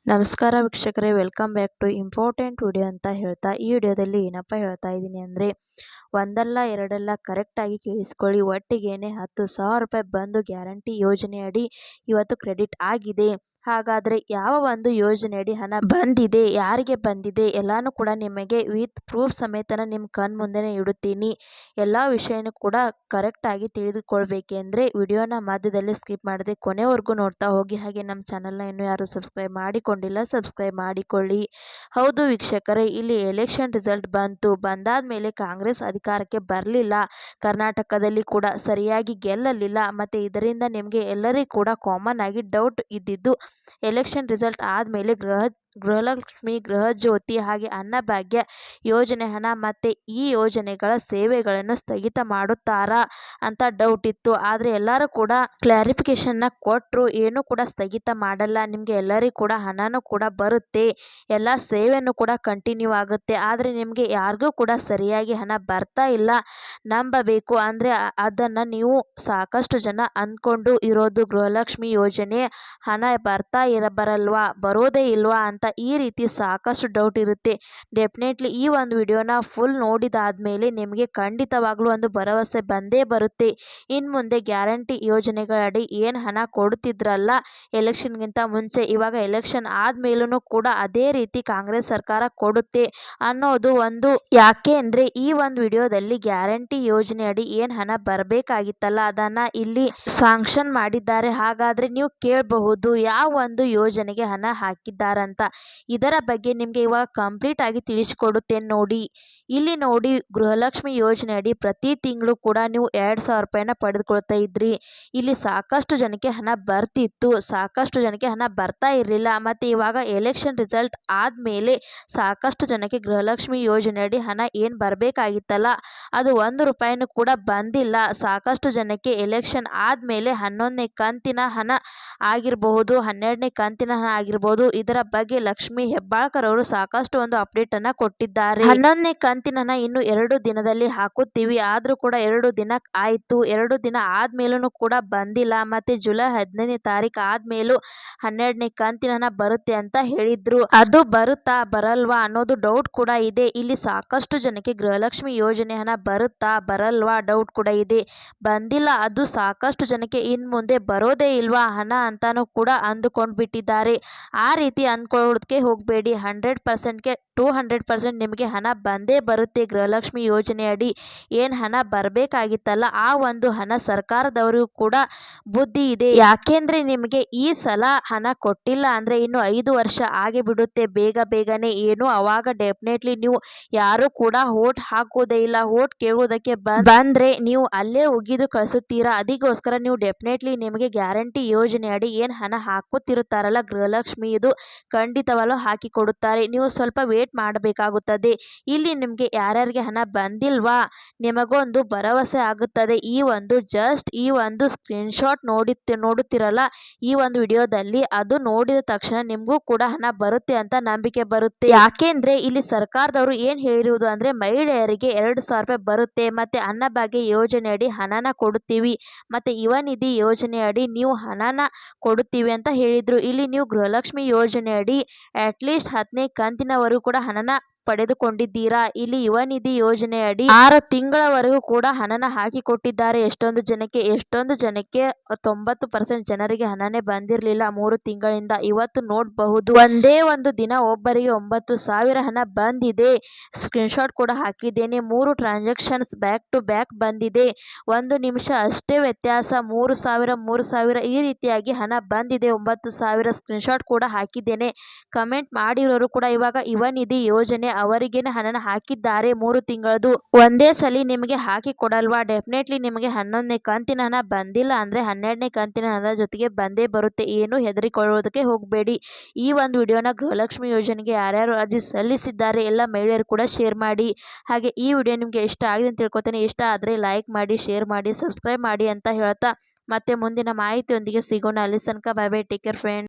ನಮಸ್ಕಾರ ವೀಕ್ಷಕರೇ, welcome back to important video ಅಂತ ಹೇಳ್ತಾ ಈ ವಿಡಿಯೋದಲ್ಲಿ ಏನಪ್ಪ ಹೇಳ್ತಾ ಇದ್ದೀನಿ ಅಂದರೆ ಒಂದಲ್ಲ ಎರಡಲ್ಲ ಕರೆಕ್ಟಾಗಿ ಕೇಳಿಸ್ಕೊಳ್ಳಿ. ಒಟ್ಟಿಗೇನೆ 10,000 ರೂಪಾಯಿ ಬಂದು ಗ್ಯಾರಂಟಿ ಯೋಜನೆಯಡಿ ಇವತ್ತು ಕ್ರೆಡಿಟ್ ಆಗಿದೆ. ಹಾಗಾದರೆ ಯಾವ ಒಂದು ಯೋಜನೆಯಡಿ ಹಣ ಬಂದಿದೆ, ಯಾರಿಗೆ ಬಂದಿದೆ ಎಲ್ಲನೂ ಕೂಡ ನಿಮಗೆ ವಿತ್ ಪ್ರೂಫ್ ಸಮೇತನ ನಿಮ್ಮ ಕಣ್ಣು ಮುಂದೆನೇ ಇಡುತ್ತೀನಿ. ಎಲ್ಲ ವಿಷಯನೂ ಕೂಡ ಕರೆಕ್ಟಾಗಿ ತಿಳಿದುಕೊಳ್ಬೇಕೆಂದರೆ ವಿಡಿಯೋನ ಮಧ್ಯದಲ್ಲಿ ಸ್ಕಿಪ್ ಮಾಡದೆ ಕೊನೆವರೆಗೂ ನೋಡ್ತಾ ಹೋಗಿ. ಹಾಗೆ ನಮ್ಮ ಚಾನಲ್ನ ಇನ್ನೂ ಯಾರು ಸಬ್ಸ್ಕ್ರೈಬ್ ಮಾಡಿಕೊಂಡಿಲ್ಲ, ಸಬ್ಸ್ಕ್ರೈಬ್ ಮಾಡಿಕೊಳ್ಳಿ. ಹೌದು ವೀಕ್ಷಕರೇ, ಇಲ್ಲಿ ಎಲೆಕ್ಷನ್ ರಿಸಲ್ಟ್ ಬಂದಾದ ಮೇಲೆ ಕಾಂಗ್ರೆಸ್ ಅಧಿಕಾರಕ್ಕೆ ಬರಲಿಲ್ಲ. ಕರ್ನಾಟಕದಲ್ಲಿ ಕೂಡ ಸರಿಯಾಗಿ ಗೆಲ್ಲಲಿಲ್ಲ. ಮತ್ತು ಇದರಿಂದ ನಿಮಗೆ ಎಲ್ಲರಿಗೂ ಕೂಡ ಕಾಮನ್ ಆಗಿ ಡೌಟ್ ಇದ್ದಿದ್ದು, ಎಲೆಕ್ಷನ್ ರಿಸಲ್ಟ್ ಆದಮೇಲೆ ಗೃಹಲಕ್ಷ್ಮಿ, ಗೃಹಜ್ಯೋತಿ ಹಾಗೆ ಅನ್ನಭಾಗ್ಯ ಯೋಜನೆ ಹಣ ಮತ್ತು ಈ ಯೋಜನೆಗಳ ಸೇವೆಗಳನ್ನು ಸ್ಥಗಿತ ಮಾಡುತ್ತಾರಾ ಅಂತ ಡೌಟ್ ಇತ್ತು. ಆದರೆ ಎಲ್ಲರೂ ಕೂಡ ಕ್ಲಾರಿಫಿಕೇಶನ್ನ ಕೊಟ್ಟರು. ಏನೂ ಕೂಡ ಸ್ಥಗಿತ ಮಾಡಲ್ಲ, ನಿಮಗೆ ಎಲ್ಲರಿಗೂ ಕೂಡ ಹಣನೂ ಕೂಡ ಬರುತ್ತೆ, ಎಲ್ಲ ಸೇವೆನೂ ಕೂಡ ಕಂಟಿನ್ಯೂ ಆಗುತ್ತೆ. ಆದರೆ ನಿಮಗೆ ಯಾರಿಗೂ ಕೂಡ ಸರಿಯಾಗಿ ಹಣ ಬರ್ತಾ ಇಲ್ಲ. ನಂಬಬೇಕು ಅಂದರೆ ಅದನ್ನು ನೀವು ಸಾಕಷ್ಟು ಜನ ಅಂದ್ಕೊಂಡು ಇರೋದು, ಗೃಹಲಕ್ಷ್ಮಿ ಯೋಜನೆ ಹಣ ಬರಲ್ವಾ, ಬರೋದೇ ಇಲ್ವಾ ಅಂತ ಈ ರೀತಿ ಸಾಕಷ್ಟು ಡೌಟ್ ಇರುತ್ತೆ. ಡೆಫಿನೆಟ್ಲಿ ಈ ಒಂದು ವಿಡಿಯೋನ ಫುಲ್ ನೋಡಿದಾದ್ಮೇಲೆ ನಿಮಗೆ ಖಂಡಿತವಾಗ್ಲೂ ಒಂದು ಭರವಸೆ ಬಂದೇ ಬರುತ್ತೆ. ಇನ್ನು ಮುಂದೆ ಗ್ಯಾರಂಟಿ ಯೋಜನೆಗಳಡಿ ಏನು ಹಣ ಕೊಡುತ್ತಿದ್ರಲ್ಲ ಎಲೆಕ್ಷನ್ಗಿಂತ ಮುಂಚೆ, ಇವಾಗ ಎಲೆಕ್ಷನ್ ಆದಮೇಲೂ ಕೂಡ ಅದೇ ರೀತಿ ಕಾಂಗ್ರೆಸ್ ಸರ್ಕಾರ ಕೊಡುತ್ತೆ ಅನ್ನೋದು ಒಂದು. ಯಾಕೆ ಅಂದರೆ ಈ ಒಂದು ವಿಡಿಯೋದಲ್ಲಿ ಗ್ಯಾರಂಟಿ ಯೋಜನೆಯಡಿ ಏನು ಹಣ ಬರಬೇಕಾಗಿತ್ತಲ್ಲ ಅದನ್ನು ಇಲ್ಲಿ ಸ್ಯಾಂಕ್ಷನ್ ಮಾಡಿದ್ದಾರೆ. ಹಾಗಾದರೆ ನೀವು ಕೇಳಬಹುದು ಯಾವ ಒಂದು ಯೋಜನೆಗೆ ಹಣ ಹಾಕಿದ್ದಾರಂತ. ಇದರ ಬಗ್ಗೆ ನಿಮಗೆ ಇವಾಗ ಕಂಪ್ಲೀಟ್ ಆಗಿ ತಿಳಿಸಿಕೊಡುತ್ತೇನೆ ನೋಡಿ. ಇಲ್ಲಿ ನೋಡಿ, ಗೃಹಲಕ್ಷ್ಮಿ ಯೋಜನೆಯಡಿ ಪ್ರತಿ ತಿಂಗಳು ಕೂಡ ನೀವು 2,000 ರೂಪಾಯಿನ ಪಡೆದುಕೊಳ್ತಾ ಇದ್ರಿ. ಇಲ್ಲಿ ಸಾಕಷ್ಟು ಜನಕ್ಕೆ ಹಣ ಬರ್ತಿತ್ತು, ಸಾಕಷ್ಟು ಜನಕ್ಕೆ ಹಣ ಬರ್ತಾ ಇರಲಿಲ್ಲ. ಮತ್ತು ಇವಾಗ ಎಲೆಕ್ಷನ್ ರಿಸಲ್ಟ್ ಆದಮೇಲೆ ಸಾಕಷ್ಟು ಜನಕ್ಕೆ ಗೃಹಲಕ್ಷ್ಮಿ ಯೋಜನೆಯಡಿ ಹಣ ಏನು ಬರಬೇಕಾಗಿತ್ತಲ್ಲ ಅದು 1 ರೂಪಾಯಿನೂ ಕೂಡ ಬಂದಿಲ್ಲ. ಸಾಕಷ್ಟು ಜನಕ್ಕೆ ಎಲೆಕ್ಷನ್ ಆದಮೇಲೆ 11ನೇ ಕಂತಿನ ಹಣ ಆಗಿರಬಹುದು, 12ನೇ ಕಂತಿನ ಹಣ ಆಗಿರಬಹುದು, ಇದರ ಬಗ್ಗೆ ಲಕ್ಷ್ಮಿ ಹೆಬ್ಬಾಳ್ಕರ್ ಅವರು ಸಾಕಷ್ಟು ಒಂದು ಅಪ್ಡೇಟ್ ಅನ್ನ ಕೊಟ್ಟಿದ್ದಾರೆ. 11ನೇ ಕಂತಿನ ಹಣ ಇನ್ನು 2 ದಿನದಲ್ಲಿ ಹಾಕುತ್ತೀವಿ, ಆದ್ರೂ ಕೂಡ 2 ದಿನ ಆಯ್ತು. 2 ದಿನ ಆದ್ಮೇಲೂ ಕೂಡ ಬಂದಿಲ್ಲ. ಮತ್ತೆ ಜುಲೈ 15ನೇ ತಾರೀಕು ಆದ್ಮೇಲೂ 12ನೇ ಕಂತಿನ ಹಣ ಬರುತ್ತೆ ಅಂತ ಹೇಳಿದ್ರು. ಅದು ಬರುತ್ತಾ ಬರಲ್ವಾ ಅನ್ನೋದು ಡೌಟ್ ಕೂಡ ಇದೆ. ಇಲ್ಲಿ ಸಾಕಷ್ಟು ಜನಕ್ಕೆ ಗೃಹಲಕ್ಷ್ಮಿ ಯೋಜನೆ ಹಣ ಬರುತ್ತಾ ಬರಲ್ವಾ ಡೌಟ್ ಕೂಡ ಇದೆ. ಬಂದಿಲ್ಲ, ಅದು ಸಾಕಷ್ಟು ಜನಕ್ಕೆ ಇನ್ನು ಮುಂದೆ ಬರೋದೇ ಇಲ್ವಾ ಹಣ ಅಂತಾನೂ ಕೂಡ ಅಂದುಕೊಂಡು ಬಿಟ್ಟಿದ್ದಾರೆ. ಆ ರೀತಿ ಅಂದ್ಕೊಳ್ಳೋದಕ್ಕೆ ಹೋಗಬೇಡಿ. 100%ಗೆ 200% ನಿಮಗೆ ಹಣ ಬಂದೇ ಬರುತ್ತೆ. ಗೃಹಲಕ್ಷ್ಮಿ ಯೋಜನೆಯಡಿ ಏನು ಹಣ ಬರಬೇಕಾಗಿತ್ತಲ್ಲ ಆ ಒಂದು ಹಣ ಸರ್ಕಾರದವರಿಗೂ ಕೂಡ ಬುದ್ಧಿ ಇದೆ. ಯಾಕೆಂದರೆ ನಿಮಗೆ ಈ ಸಲ ಹಣ ಕೊಟ್ಟಿಲ್ಲ ಅಂದರೆ ಇನ್ನು 5 ವರ್ಷ ಆಗಿ ಬಿಡುತ್ತೆ ಬೇಗನೆ. ಏನು ಅವಾಗ ಡೆಫಿನೆಟ್ಲಿ ನೀವು ಯಾರು ಕೂಡ ವೋಟ್ ಹಾಕೋದೇ ಇಲ್ಲ. ವೋಟ್ ಕೇಳುವುದಕ್ಕೆ ಬಂದರೆ ನೀವು ಅಲ್ಲೇ ಉಗಿದು ಕಳಿಸುತ್ತೀರಾ. ಅದಕ್ಕೋಸ್ಕರ ನೀವು ಡೆಫಿನೆಟ್ಲಿ ನಿಮಗೆ ಗ್ಯಾರಂಟಿ ಯೋಜನೆಯಡಿ ಏನು ಹಣ ಹಾಕುತ್ತಿರುತ್ತಾರಲ್ಲ ಗೃಹಲಕ್ಷ್ಮಿ, ಇದು ಖಂಡಿತವಾಗ್ಲೂ ಹಾಕಿ ಕೊಡುತ್ತಾರೆ. ನೀವು ಸ್ವಲ್ಪ ವೇಟ್ ಮಾಡಬೇಕಾಗುತ್ತದೆ. ಇಲ್ಲಿ ನಿಮಗೆ ಯಾರ್ಯಾರಿಗೆ ಹಣ ಬಂದಿಲ್ವಾ ನಿಮಗೊಂದು ಭರವಸೆ ಆಗುತ್ತದೆ. ಈ ಒಂದು ಸ್ಕ್ರೀನ್ಶಾಟ್ ನೋಡುತ್ತಿರಲ್ಲ ಈ ಒಂದು ವಿಡಿಯೋದಲ್ಲಿ, ಅದು ನೋಡಿದ ತಕ್ಷಣ ನಿಮಗೂ ಕೂಡ ಹಣ ಬರುತ್ತೆ ಅಂತ ನಂಬಿಕೆ ಬರುತ್ತೆ. ಯಾಕೆಂದ್ರೆ ಇಲ್ಲಿ ಸರ್ಕಾರದವರು ಏನು ಹೇಳಿರುವುದು ಅಂದ್ರೆ ಮಹಿಳೆಯರಿಗೆ 2,000 ರೂಪಾಯಿ ಬರುತ್ತೆ, ಮತ್ತೆ ಅನ್ನಭಾಗ್ಯ ಯೋಜನೆಯಡಿ ಹಣನ ಕೊಡುತ್ತೀವಿ, ಮತ್ತೆ ಯುವ ನಿಧಿ ಯೋಜನೆಯಡಿ ನೀವು ಹಣನ ಕೊಡುತ್ತೀವಿ ಅಂತ ಹೇಳಿದ್ರು. ಇಲ್ಲಿ ನೀವು ಗೃಹಲಕ್ಷ್ಮಿ ಯೋಜನೆಯಡಿ ಅಟ್ಲೀಸ್ಟ್ 10ನೇ ಕಂತಿನವರೆಗೂ ಕೂಡ ಹಣನ ಪಡೆದುಕೊಂಡಿದ್ದೀರಾ. ಇಲ್ಲಿ ಯುವ ನಿಧಿ ಯೋಜನೆಯಡಿ 6 ತಿಂಗಳವರೆಗೂ ಕೂಡ ಹಣನ ಹಾಕಿ ಕೊಟ್ಟಿದ್ದಾರೆ. ಎಷ್ಟೊಂದು ಜನಕ್ಕೆ 90% ಜನರಿಗೆ ಹಣನೇ ಬಂದಿರಲಿಲ್ಲ 3 ತಿಂಗಳಿಂದ. ಇವತ್ತು ನೋಡಬಹುದು, ಒಂದೇ ಒಂದು ದಿನ ಒಬ್ಬರಿಗೆ 9,000 ಹಣ ಬಂದಿದೆ. ಸ್ಕ್ರೀನ್ಶಾಟ್ ಕೂಡ ಹಾಕಿದ್ದೇನೆ. 3 ಟ್ರಾನ್ಸಾಕ್ಷನ್ಸ್ ಬ್ಯಾಕ್ ಟು ಬ್ಯಾಕ್ ಬಂದಿದೆ. 1 ನಿಮಿಷ ಅಷ್ಟೇ ವ್ಯತ್ಯಾಸ. 3,000 ಈ ರೀತಿಯಾಗಿ ಹಣ ಬಂದಿದೆ. 9,000 ಸ್ಕ್ರೀನ್ಶಾಟ್ ಕೂಡ ಹಾಕಿದ್ದೇನೆ. ಕಮೆಂಟ್ ಮಾಡಿರೋರು ಕೂಡ ಇವಾಗ ಯುವ ನಿಧಿ ಯೋಜನೆ ಅವರಿಗೇನೆ ಹಣನ ಹಾಕಿದ್ದಾರೆ 3 ತಿಂಗಳದು. ಒಂದೇ ಸಲ ನಿಮಗೆ ಹಾಕಿ ಕೊಡಲ್ವಾ? ಡೆಫಿನೆಟ್ಲಿ ನಿಮಗೆ 11ನೇ ಕಂತಿನ ಹಣ ಬಂದಿಲ್ಲ ಅಂದ್ರೆ 12ನೇ ಕಂತಿನ ಹಣದ ಜೊತೆಗೆ ಬಂದೇ ಬರುತ್ತೆ. ಏನು ಹೆದರಿಕೊಳ್ಳೋದಕ್ಕೆ ಹೋಗಬೇಡಿ. ಈ ಒಂದು ವಿಡಿಯೋನ ಗೃಹಲಕ್ಷ್ಮಿ ಯೋಜನೆಗೆ ಯಾರ್ಯಾರು ಅರ್ಜಿ ಸಲ್ಲಿಸಿದ್ದಾರೆ ಎಲ್ಲ ಮಹಿಳೆಯರು ಕೂಡ ಶೇರ್ ಮಾಡಿ. ಹಾಗೆ ಈ ವಿಡಿಯೋ ನಿಮಗೆ ಇಷ್ಟ ಆಗಿದೆ ಅಂತ ತಿಳ್ಕೊತೇನೆ. ಇಷ್ಟ ಆದರೆ ಲೈಕ್ ಮಾಡಿ, ಶೇರ್ ಮಾಡಿ, ಸಬ್ಸ್ಕ್ರೈಬ್ ಮಾಡಿ ಅಂತ ಹೇಳ್ತಾ ಮತ್ತೆ ಮುಂದಿನ ಮಾಹಿತಿಯೊಂದಿಗೆ ಸಿಗೋಣ. ಅಲ್ಲಿ ತನಕ bye bye, take care friends.